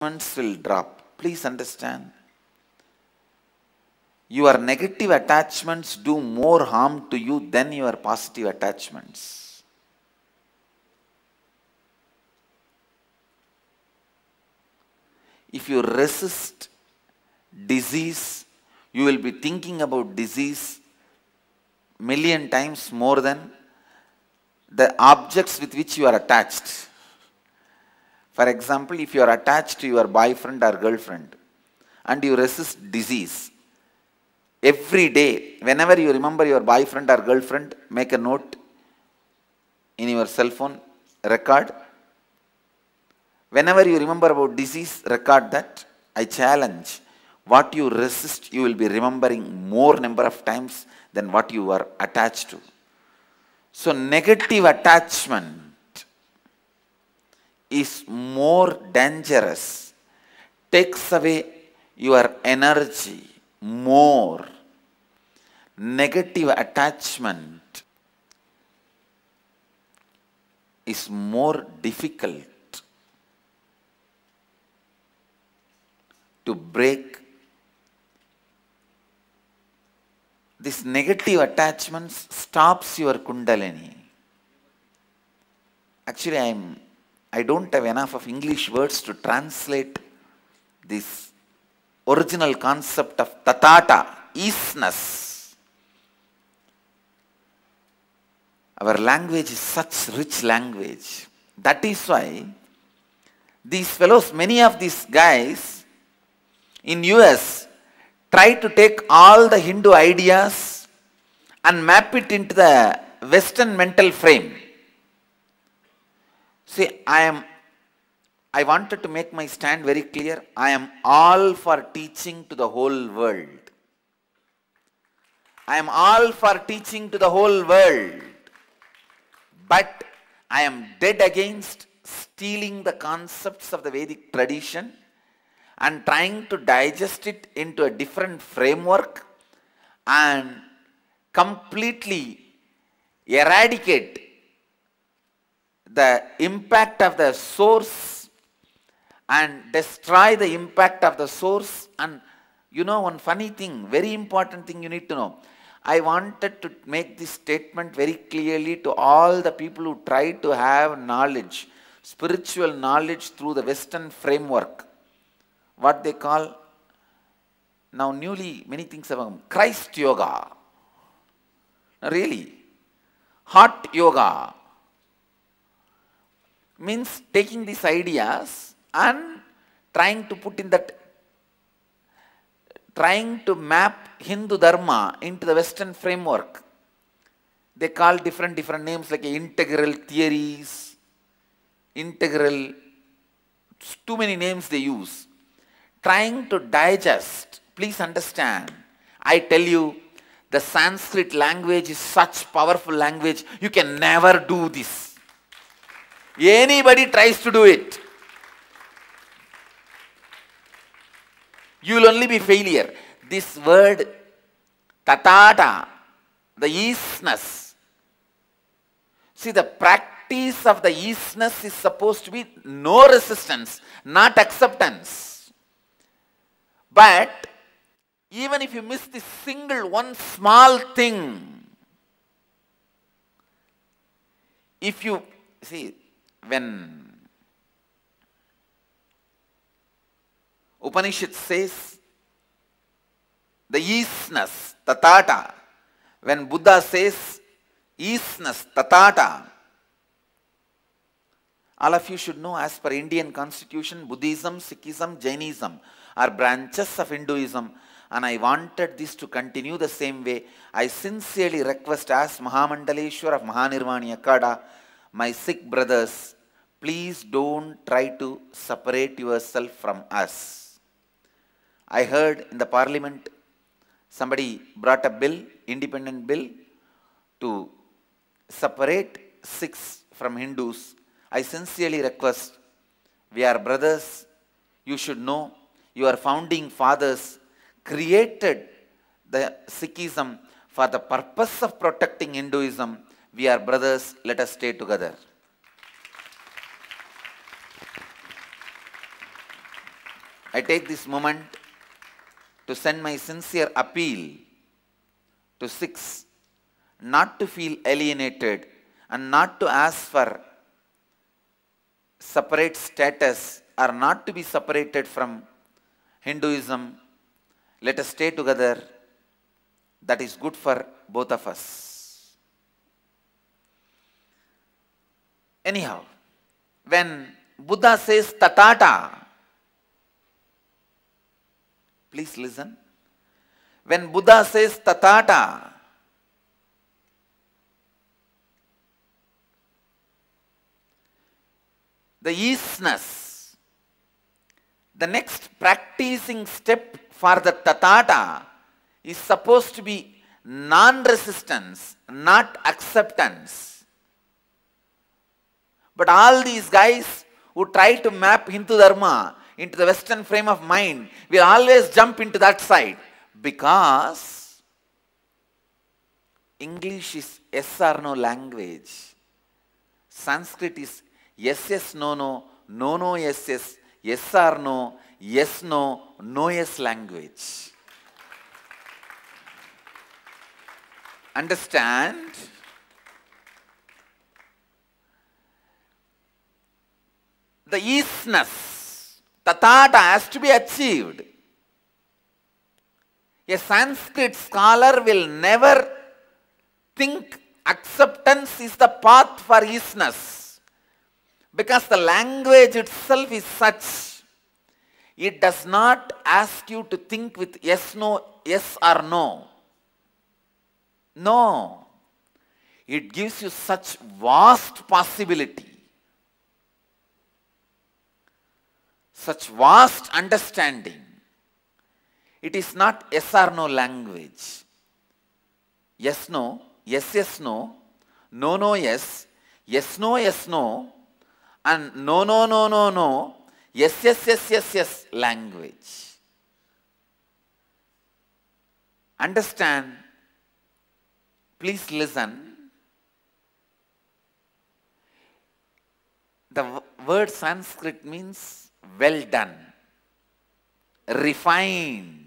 attachments will drop. Please understand. Your negative attachments do more harm to you than your positive attachments. If you resist disease, you will be thinking about disease million times more than the objects with which you are attached. For example, if you are attached to your boyfriend or girlfriend and you resist disease, every day, whenever you remember your boyfriend or girlfriend, make a note in your cell phone, record. Whenever you remember about disease, record that. I challenge, what you resist, you will be remembering more number of times than what you are attached to. So negative attachment is more dangerous, takes away your energy more. Negative attachment is more difficult to break. This negative attachment stops your Kundalini. Actually, I don't have enough of English words to translate this original concept of tatata, easiness. Our language is such rich language. That is why these fellows, many of these guys in US, try to take all the Hindu ideas and map it into the Western mental frame. See, I wanted to make my stand very clear. I am all for teaching to the whole world. I am all for teaching to the whole world. But I am dead against stealing the concepts of the Vedic tradition and trying to digest it into a different framework and completely eradicate the impact of the source and destroy the impact of the source. And you know, one funny thing, very important thing you need to know. I wanted to make this statement very clearly to all the people who try to have knowledge, spiritual knowledge through the Western framework. What they call, now newly many things have come, Christ yoga. Really, hot yoga means taking these ideas and trying to put in that, trying to map Hindu Dharma into the Western framework. They call different names like integral theories, integral, too many names they use. Trying to digest, please understand, I tell you, the Sanskrit language is such powerful language, you can never do this. Anybody tries to do it, you will only be failure. This word, tatata, the easiness. See, the practice of the easiness is supposed to be no resistance, not acceptance. But even if you miss this single one small thing, if you see, when Upanishad says the easiness, tatata, when Buddha says easiness, tatata, all of you should know, as per Indian constitution, Buddhism, Sikhism, Jainism are branches of Hinduism, and I wanted this to continue the same way. I sincerely request, as Mahamandaleshwar of Mahanirvani Akada, my Sikh brothers, please don't try to separate yourself from us. I heard in the parliament, somebody brought a bill, independent bill, to separate Sikhs from Hindus. I sincerely request, we are brothers, you should know, your founding fathers created the Sikhism for the purpose of protecting Hinduism. We are brothers, let us stay together. I take this moment to send my sincere appeal to Sikhs not to feel alienated and not to ask for separate status or not to be separated from Hinduism. Let us stay together. That is good for both of us. Anyhow, when Buddha says Tatata, please listen. When Buddha says Tatata, the isness, the next practicing step for the Tatata is supposed to be non-resistance, not acceptance. But all these guys who try to map Hindu Dharma into the Western frame of mind will always jump into that side, because English is yes or no language. Sanskrit is yes, yes, no, no, no, no, yes, yes, yes or no, yes, no, no, yes language. Understand? The isness, Tatata, has to be achieved. A Sanskrit scholar will never think acceptance is the path for isness, because the language itself is such. It does not ask you to think with yes, no, yes or no. No. It gives you such vast possibility, such vast understanding. It is not yes or no language. Yes, no, yes, yes, no, no, no, yes, yes, no, and no, no, no, no, no, yes, yes, yes, yes, yes language. Understand? Please listen. The word Sanskrit means well done, refined.